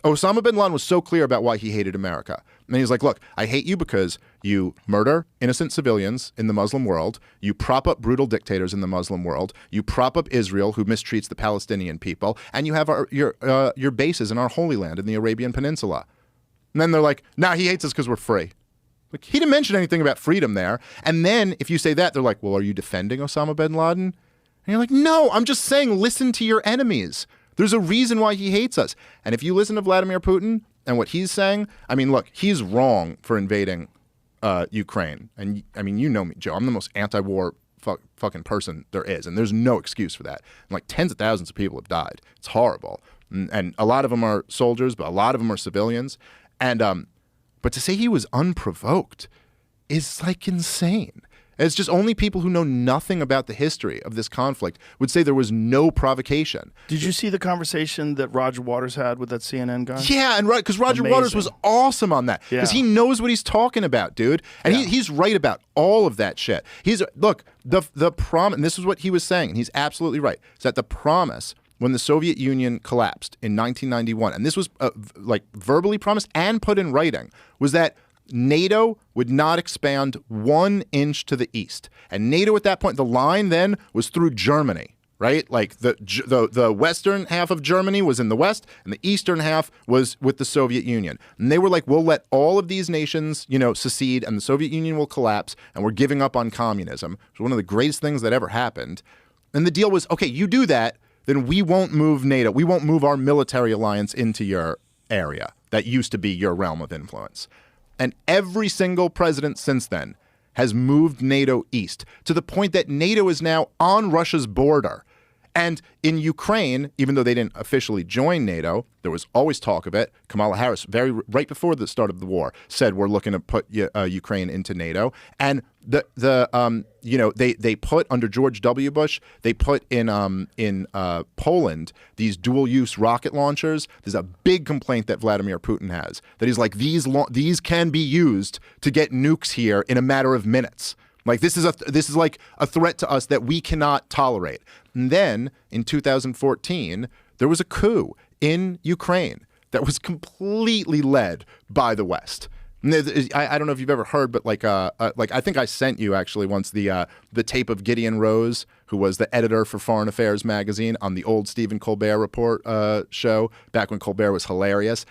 Osama bin Laden was so clear about why he hated America. And he's like, look, I hate you because you murder innocent civilians in the Muslim world. You prop up brutal dictators in the Muslim world. You prop up Israel, who mistreats the Palestinian people. And you have your bases in our Holy Land in the Arabian Peninsula. And then they're like, nah, he hates us because we're free. Like, he didn't mention anything about freedom there. And then if you say that, they're like, well, are you defending Osama bin Laden? And you're like, no, I'm just saying listen to your enemies. There's a reason why he hates us. And if you listen to Vladimir Putin and what he's saying, I mean, look, he's wrong for invading Ukraine. And I mean, you know me, Joe. I'm the most anti-war fucking person there is. And there's no excuse for that. And like tens of thousands of people have died. It's horrible. And a lot of them are soldiers, but a lot of them are civilians. And but to say he was unprovoked is like insane. It's just only people who know nothing about the history of this conflict would say there was no provocation. Did you see the conversation that Roger Waters had with that CNN guy? Yeah, and right, because Roger Waters was awesome on that. Because he knows what he's talking about, dude. And he's right about all of that shit. Look, the promise, and this is what he was saying, and he's absolutely right, is that the promise when the Soviet Union collapsed in 1991, and this was like verbally promised and put in writing, was that NATO would not expand 1 inch to the east. And NATO at that point, the line then was through Germany, right? Like the western half of Germany was in the west, and the eastern half was with the Soviet Union. And they were like, we'll let all of these nations, secede, and the Soviet Union will collapse, and we're giving up on communism. It was one of the greatest things that ever happened. And the deal was, okay, you do that, then we won't move NATO. We won't move our military alliance into your area that used to be your realm of influence. And every single president since then has moved NATO east to the point that NATO is now on Russia's border. And in Ukraine, even though they didn't officially join NATO, there was always talk of it. Kamala Harris, right before the start of the war, said we're looking to put Ukraine into NATO. And they put under George W. Bush, they put in Poland these dual-use rocket launchers. There's a big complaint that Vladimir Putin has that he's like these can be used to get nukes here in a matter of minutes. Like this is like a threat to us that we cannot tolerate. And then in 2014, there was a coup in Ukraine that was completely led by the West. I don't know if you've ever heard, but like I think I sent you actually once the tape of Gideon Rose, who was the editor for Foreign Affairs magazine on the old Stephen Colbert Report show back when Colbert was hilarious.